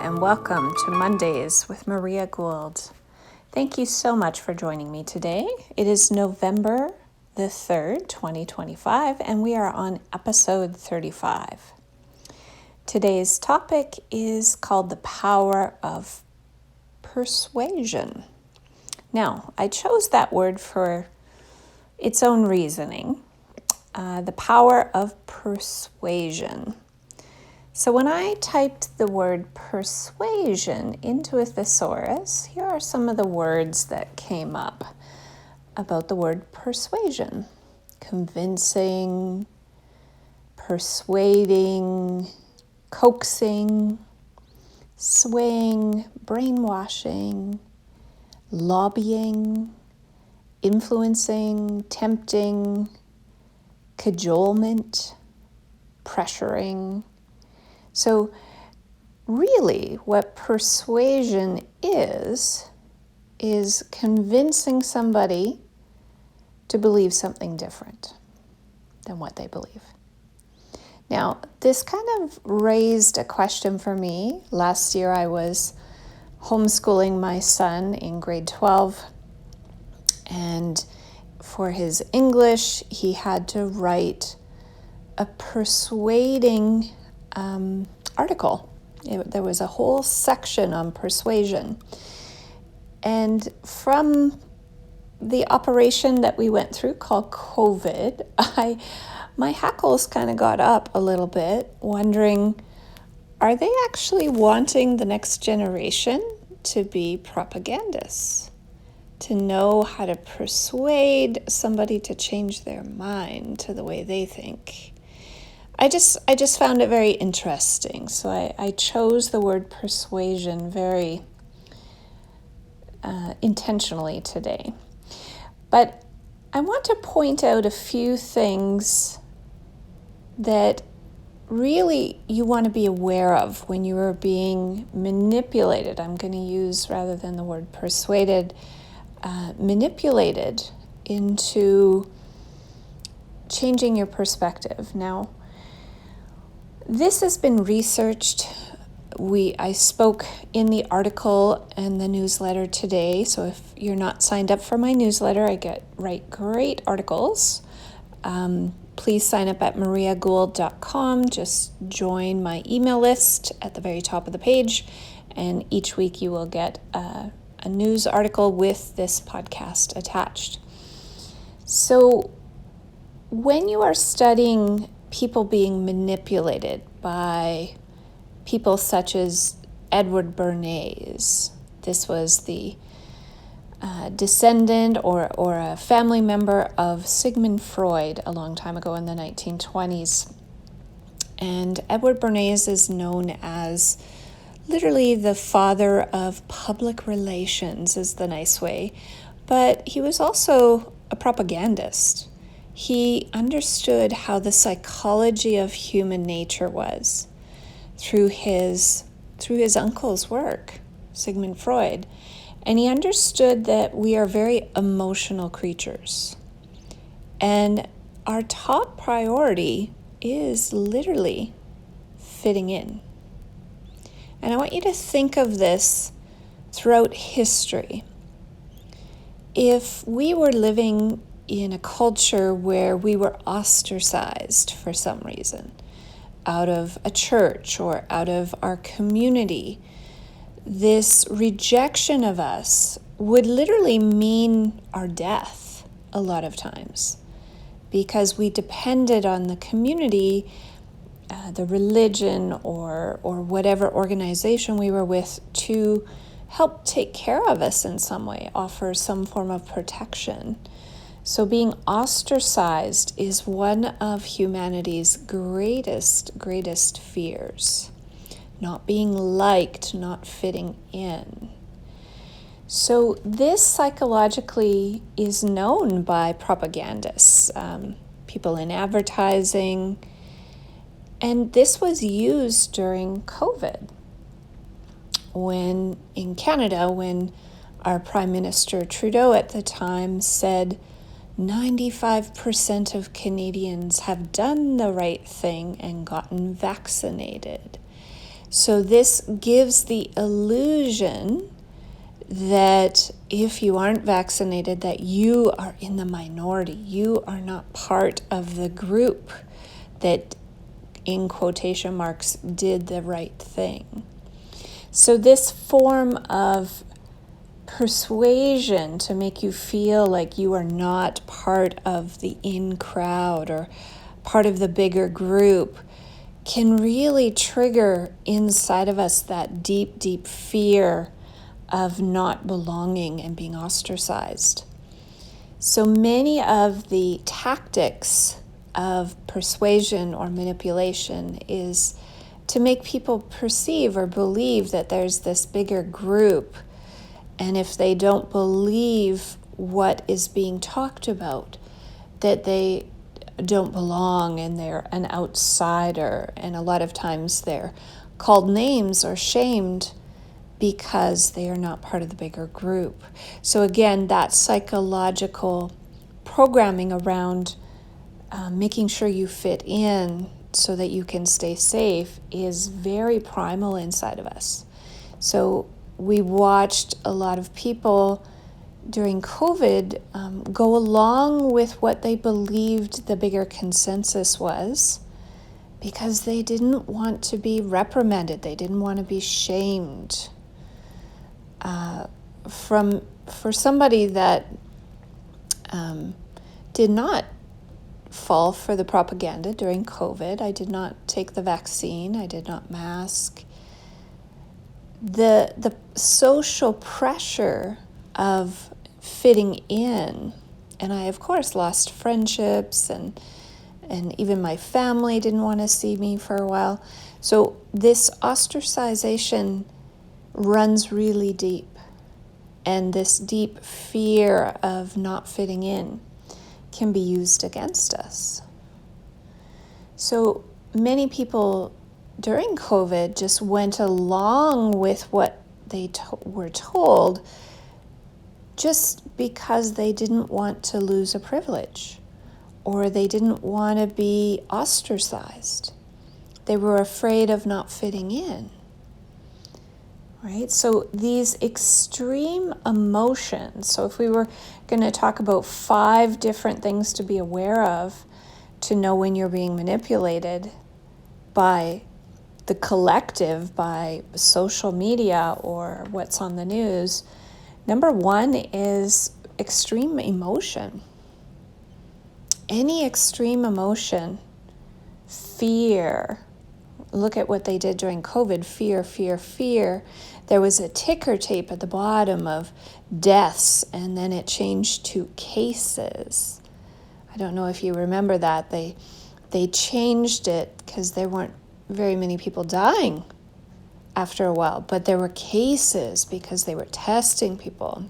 and welcome to Mondays with Maria Gould. Thank you so much for joining me today. It is November the 3rd, 2025, and we are on episode 35. Today's topic is called the power of persuasion. Now, I chose that word for its own reasoning, the power of persuasion. So when I typed the word persuasion into a thesaurus, here are some of the words that came up about the word persuasion. Convincing, persuading, coaxing, swaying, brainwashing, lobbying, influencing, tempting, cajolement, pressuring. So really what persuasion is convincing somebody to believe something different than what they believe. Now, this kind of raised a question for me. Last year I was homeschooling my son in grade 12, and for his English, he had to write a persuading article. There was a whole section on persuasion. And from the operation that we went through called COVID, my hackles kind of got up a little bit, wondering, are they actually wanting the next generation to be propagandists? To know how to persuade somebody to change their mind to the way they think? I just found it very interesting. So I chose the word persuasion very intentionally today. But I want to point out a few things that really you want to be aware of when you are being manipulated. I'm going to use, rather than the word persuaded, manipulated into changing your perspective. Now, this has been researched. I spoke in the article and the newsletter today. So if you're not signed up for my newsletter, I write great articles. Please sign up at mariagould.com. Just join my email list at the very top of the page. And each week you will get a news article with this podcast attached. So when you are studying people being manipulated by people such as Edward Bernays, this was the descendant or a family member of Sigmund Freud a long time ago in the 1920s. And Edward Bernays is known as literally the father of public relations, is the nice way. But he was also a propagandist. He understood how the psychology of human nature was through his uncle's work, Sigmund Freud. And he understood that we are very emotional creatures. And our top priority is literally fitting in. And I want you to think of this throughout history. If we were living in a culture where we were ostracized for some reason, out of a church or out of our community, this rejection of us would literally mean our death a lot of times, because we depended on the community, the religion or whatever organization we were with to help take care of us in some way, offer some form of protection. So being ostracized is one of humanity's greatest fears. Not being liked, not fitting in. So this psychologically is known by propagandists, people in advertising, and this was used during COVID. In Canada, when our Prime Minister Trudeau at the time said 95% of Canadians have done the right thing and gotten vaccinated. So this gives the illusion that if you aren't vaccinated, that you are in the minority. You are not part of the group that, in quotation marks, did the right thing. So this form of persuasion to make you feel like you are not part of the in crowd or part of the bigger group can really trigger inside of us that deep, deep fear of not belonging and being ostracized. So many of the tactics of persuasion or manipulation is to make people perceive or believe that there's this bigger group, and if they don't believe what is being talked about, that they don't belong and they're an outsider, and a lot of times they're called names or shamed because they are not part of the bigger group. So again, that psychological programming around making sure you fit in so that you can stay safe is very primal inside of us. So we watched a lot of people during COVID go along with what they believed the bigger consensus was, because they didn't want to be reprimanded. They didn't want to be shamed. For somebody that did not fall for the propaganda during COVID, I did not take the vaccine, I did not mask. The social pressure of fitting in, and I of course lost friendships, and even my family didn't want to see me for a while. So this ostracization runs really deep, and this deep fear of not fitting in can be used against us. So many people during COVID just went along with what they were told, just because they didn't want to lose a privilege, or they didn't want to be ostracized. They were afraid of not fitting in. Right? So these extreme emotions, so if we were going to talk about 5 different things to be aware of to know when you're being manipulated by the collective, by social media or what's on the news, number 1 is extreme emotion. Any extreme emotion, fear. Look at what they did during COVID, fear, fear, fear. There was a ticker tape at the bottom of deaths, and then it changed to cases. I don't know if you remember that. They changed it because there weren't very many people dying after a while, but there were cases because they were testing people.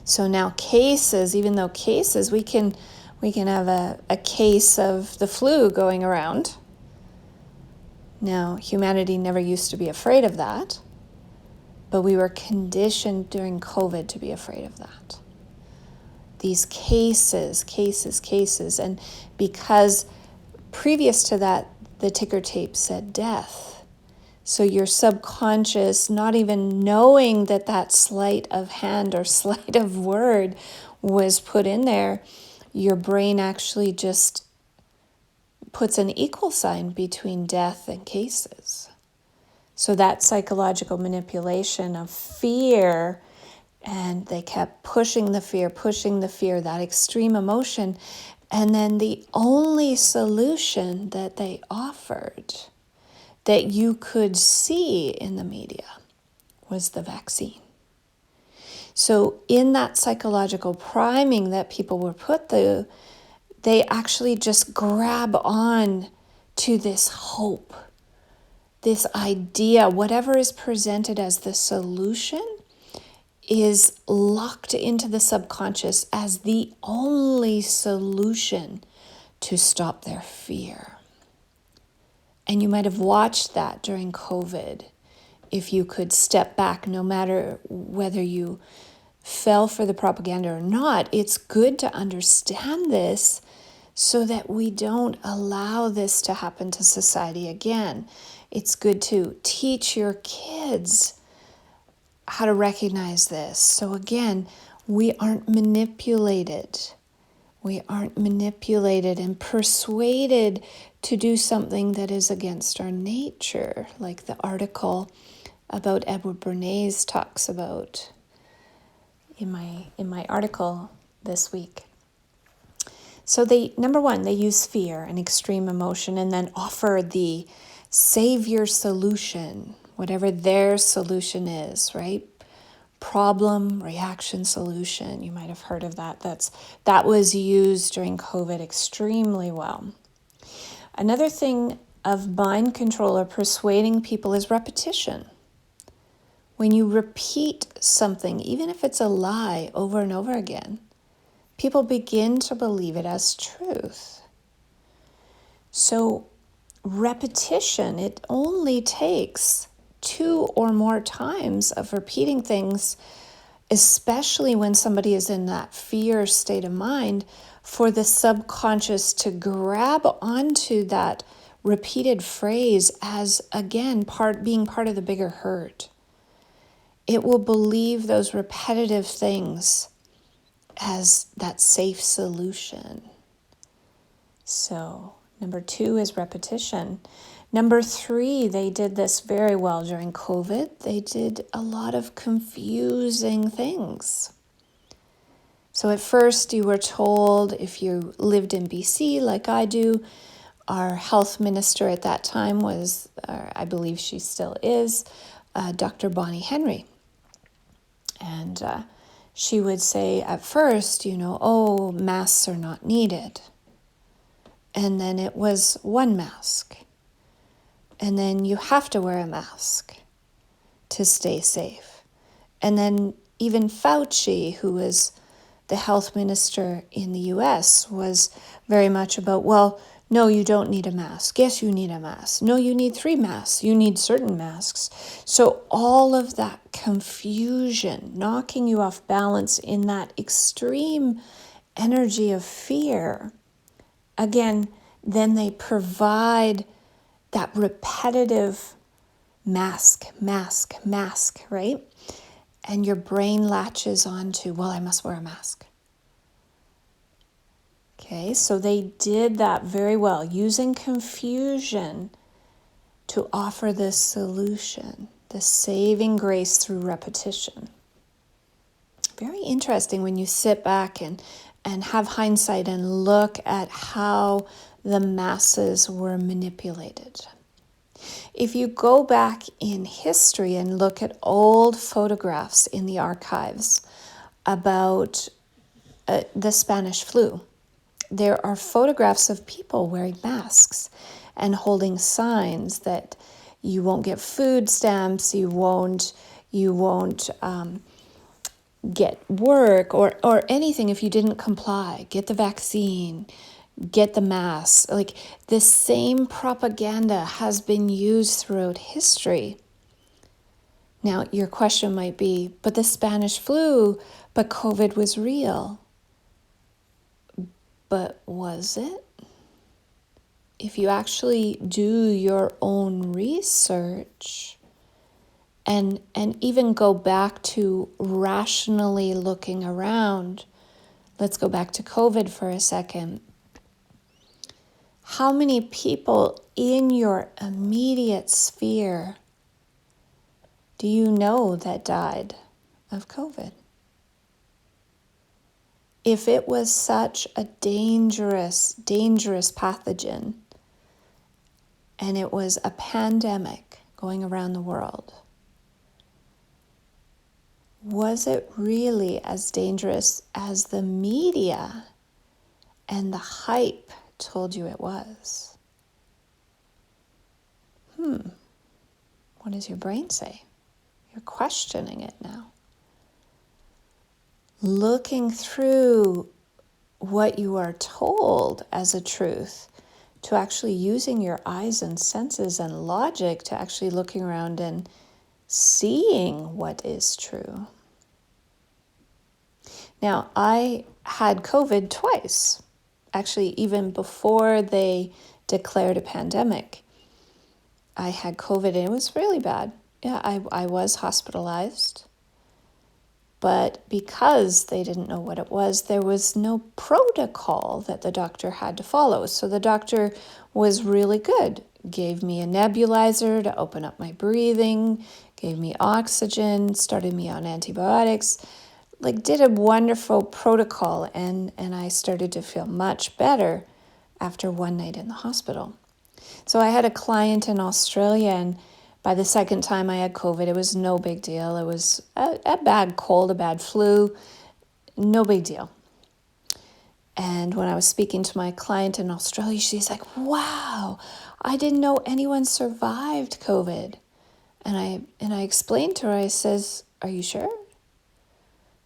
So now cases, even though cases, we can have a case of the flu going around. Now, humanity never used to be afraid of that, but we were conditioned during COVID to be afraid of that. These cases, and because previous to that, the ticker tape said death. So your subconscious, not even knowing that sleight of hand or sleight of word was put in there, your brain actually just puts an equal sign between death and cases. So that psychological manipulation of fear, and they kept pushing the fear, that extreme emotion. And then the only solution that they offered that you could see in the media was the vaccine. So in that psychological priming that people were put through, they actually just grab on to this hope, this idea, whatever is presented as the solution is locked into the subconscious as the only solution to stop their fear. And you might have watched that during COVID. If you could step back, no matter whether you fell for the propaganda or not, it's good to understand this so that we don't allow this to happen to society again. It's good to teach your kids how to recognize this. So again, we aren't manipulated. We aren't manipulated and persuaded to do something that is against our nature, like the article about Edward Bernays talks about in my article this week. So number one, they use fear and extreme emotion and then offer the savior solution, whatever their solution is, right? Problem, reaction, solution. You might have heard of that. That was used during COVID extremely well. Another thing of mind control or persuading people is repetition. When you repeat something, even if it's a lie over and over again, people begin to believe it as truth. So repetition, it only takes 2 or more times of repeating things, especially when somebody is in that fear state of mind, for the subconscious to grab onto that repeated phrase as, again, being part of the bigger herd. It will believe those repetitive things as that safe solution. So, number 2 is repetition. Number 3, they did this very well during COVID. They did a lot of confusing things. So at first you were told, if you lived in BC like I do, our health minister at that time was, I believe she still is, Dr. Bonnie Henry. And she would say at first, masks are not needed. And then it was one mask. And then you have to wear a mask to stay safe. And then even Fauci, who was the health minister in the US, was very much about, well, no, you don't need a mask. Yes, you need a mask. No, you need 3 masks. You need certain masks. So all of that confusion, knocking you off balance in that extreme energy of fear, again, then they provide that repetitive mask, right? And your brain latches onto, well, I must wear a mask. Okay, so they did that very well, using confusion to offer this solution, the saving grace through repetition. Very interesting when you sit back and have hindsight and look at how the masses were manipulated. If you go back in history and look at old photographs in the archives about the Spanish flu, there are photographs of people wearing masks and holding signs that you won't get food stamps, you won't get work or anything if you didn't comply. Get the vaccine, get the mask. Like, the same propaganda has been used throughout history. Now, your question might be, but the Spanish flu, but COVID was real. But was it? If you actually do your own research and even go back to rationally looking around, let's go back to COVID for a second. How many people in your immediate sphere do you know that died of COVID? If it was such a dangerous pathogen, and it was a pandemic going around the world, was it really as dangerous as the media and the hype told you it was? What does your brain say? You're questioning it now. Looking through what you are told as a truth to actually using your eyes and senses and logic to actually looking around and seeing what is true. Now, I had COVID twice, actually even before they declared a pandemic. I had COVID and it was really bad. Yeah, I was hospitalized. But because they didn't know what it was, there was no protocol that the doctor had to follow. So the doctor was really good. Gave me a nebulizer to open up my breathing, gave me oxygen, started me on antibiotics, like did a wonderful protocol, and I started to feel much better after one night in the hospital. So I had a client in Australia, and by the second time I had COVID, it was no big deal. It was a bad cold, a bad flu, no big deal. And when I was speaking to my client in Australia, she's like, wow, I didn't know anyone survived COVID. And I explained to her, I says, are you sure?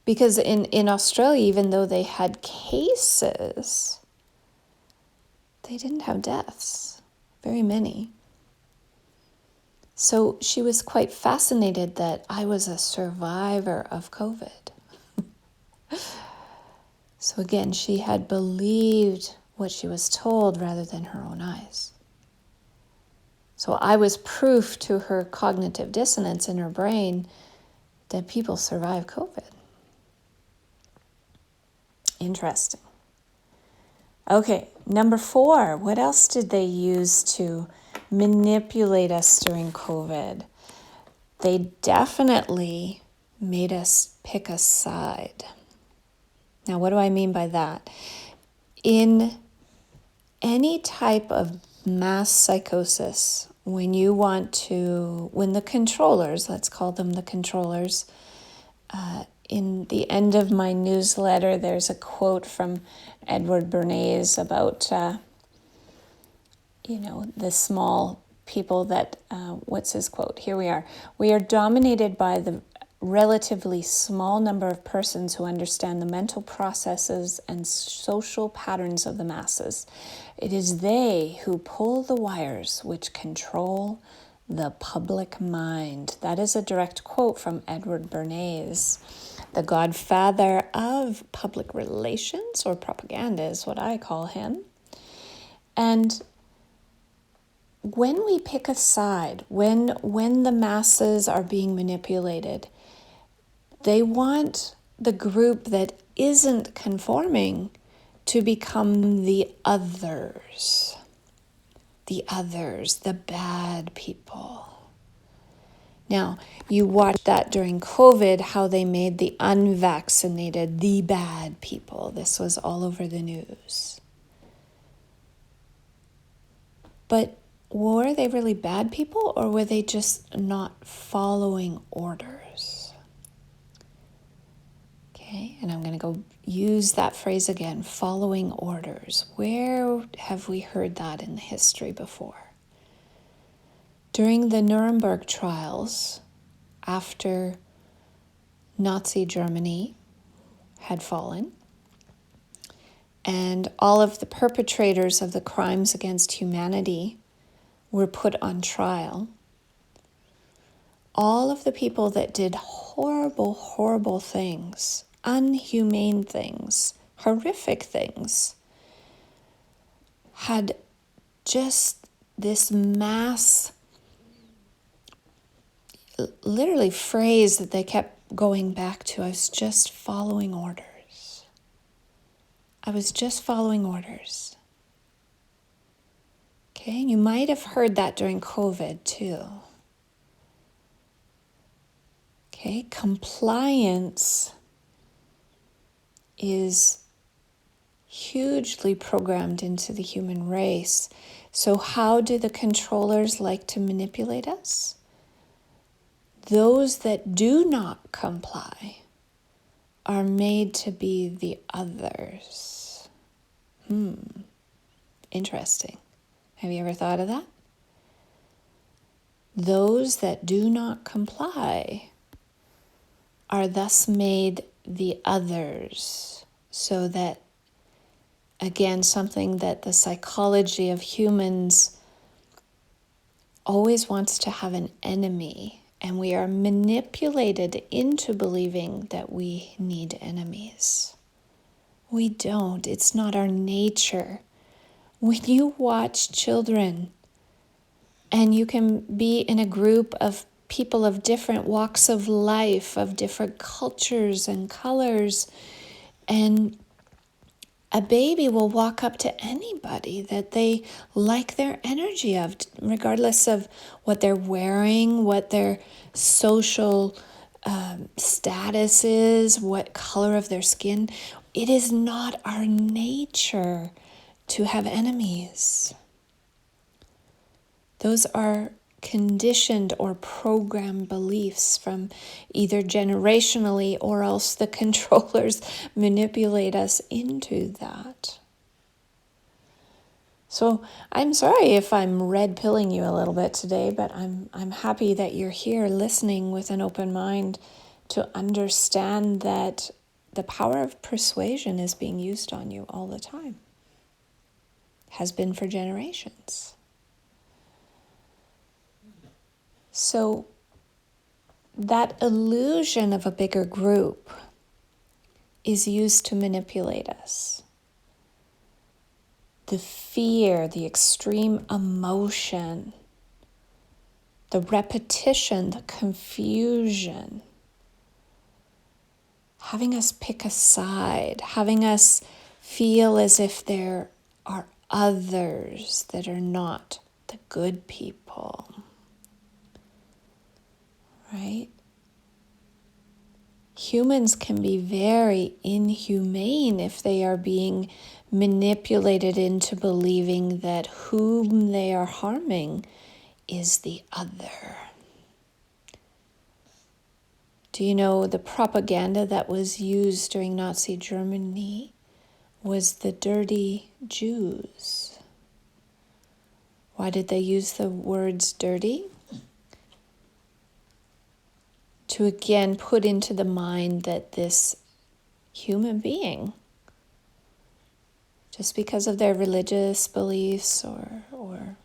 Because in Australia, even though they had cases, they didn't have deaths, very many. So she was quite fascinated that I was a survivor of COVID. So again, she had believed what she was told rather than her own eyes. So I was proof to her cognitive dissonance in her brain that people survive COVID. Interesting. Okay, number 4, what else did they use to manipulate us during COVID? They definitely made us pick a side. Now, what do I mean by that? In any type of mass psychosis, when the controllers, let's call them the controllers, in the end of my newsletter, there's a quote from Edward Bernays about, the small people that, what's his quote? Here we are. We are dominated by the relatively small number of persons who understand the mental processes and social patterns of the masses. It is they who pull the wires which control the public mind. That is a direct quote from Edward Bernays, the godfather of public relations, or propaganda is what I call him. And when we pick a side, when the masses are being manipulated, they want the group that isn't conforming to become the others. The others, the bad people. Now, you watched that during COVID, how they made the unvaccinated the bad people. This was all over the news. But were they really bad people, or were they just not following orders? Okay, and I'm going to go use that phrase again, following orders. Where have we heard that in the history before? During the Nuremberg trials, after Nazi Germany had fallen, and all of the perpetrators of the crimes against humanity were put on trial, all of the people that did horrible, horrible things, unhumane things, horrific things, had just this mass, literally phrase that they kept going back to. I was just following orders. I was just following orders. Okay, you might have heard that during COVID too. Okay, compliance is hugely programmed into the human race. So how do the controllers like to manipulate us? Those that do not comply are made to be the others. Interesting. Have you ever thought of that? Those that do not comply are thus made the others, so that, again, something that the psychology of humans always wants to have an enemy, and we are manipulated into believing that we need enemies. We don't. It's not our nature. When you watch children And you can be in a group of people of different walks of life, of different cultures and colors. And a baby will walk up to anybody that they like their energy of, regardless of what they're wearing, what their social status is, what color of their skin. It is not our nature to have enemies. Those are conditioned or programmed beliefs from either generationally or else the controllers manipulate us into that. So I'm sorry if I'm red pilling you a little bit today, but I'm happy that you're here listening with an open mind to understand that the power of persuasion is being used on you all the time. Has been for generations. So that illusion of a bigger group is used to manipulate us. The fear, the extreme emotion, the repetition, the confusion, having us pick a side, having us feel as if there are others that are not the good people. Right? Humans can be very inhumane if they are being manipulated into believing that whom they are harming is the other. Do you know the propaganda that was used during Nazi Germany was the dirty Jews? Why did they use the words dirty? To again put into the mind that this human being, just because of their religious beliefs or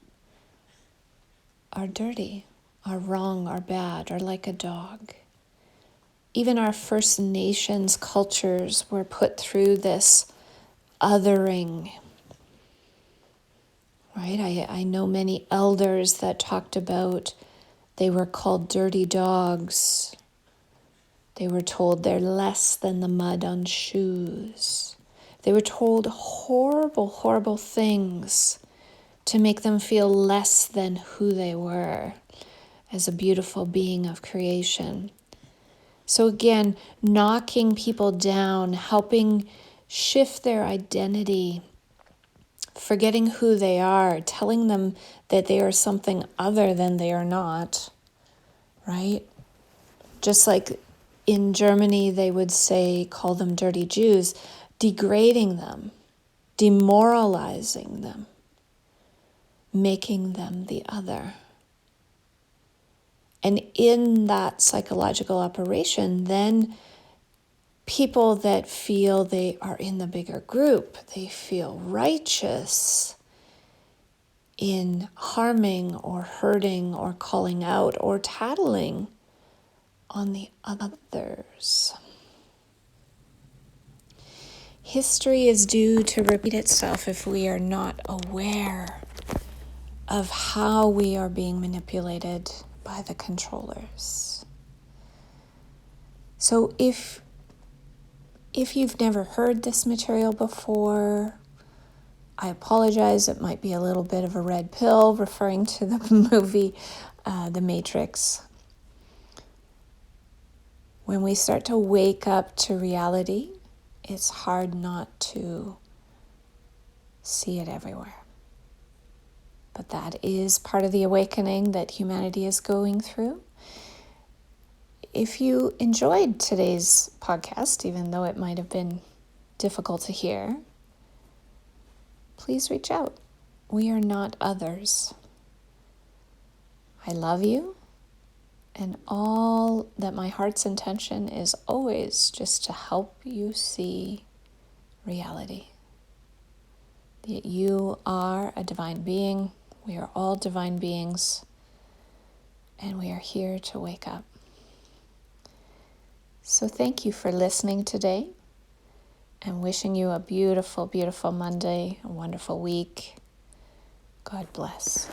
are dirty, are wrong, are bad, are like a dog. Even our First Nations cultures were put through this othering. Right? I know many elders that talked about they were called dirty dogs. They were told they're less than the mud on shoes. They were told horrible, horrible things to make them feel less than who they were as a beautiful being of creation. So again, knocking people down, helping shift their identity, forgetting who they are, telling them that they are something other than they are not, right? Just like in Germany, they would say, call them dirty Jews, degrading them, demoralizing them, making them the other. And in that psychological operation, then people that feel they are in the bigger group, they feel righteous in harming or hurting or calling out or tattling on the others. History is due to repeat itself if we are not aware of how we are being manipulated by the controllers. So if you've never heard this material before, I apologize. It might be a little bit of a red pill referring to the movie The Matrix. When we start to wake up to reality, it's hard not to see it everywhere. But that is part of the awakening that humanity is going through. If you enjoyed today's podcast, even though it might have been difficult to hear, please reach out. We are not others. I love you, and all that my heart's intention is always just to help you see reality. That you are a divine being. We are all divine beings, and we are here to wake up. So thank you for listening today, and wishing you a beautiful, beautiful Monday, a wonderful week. God bless.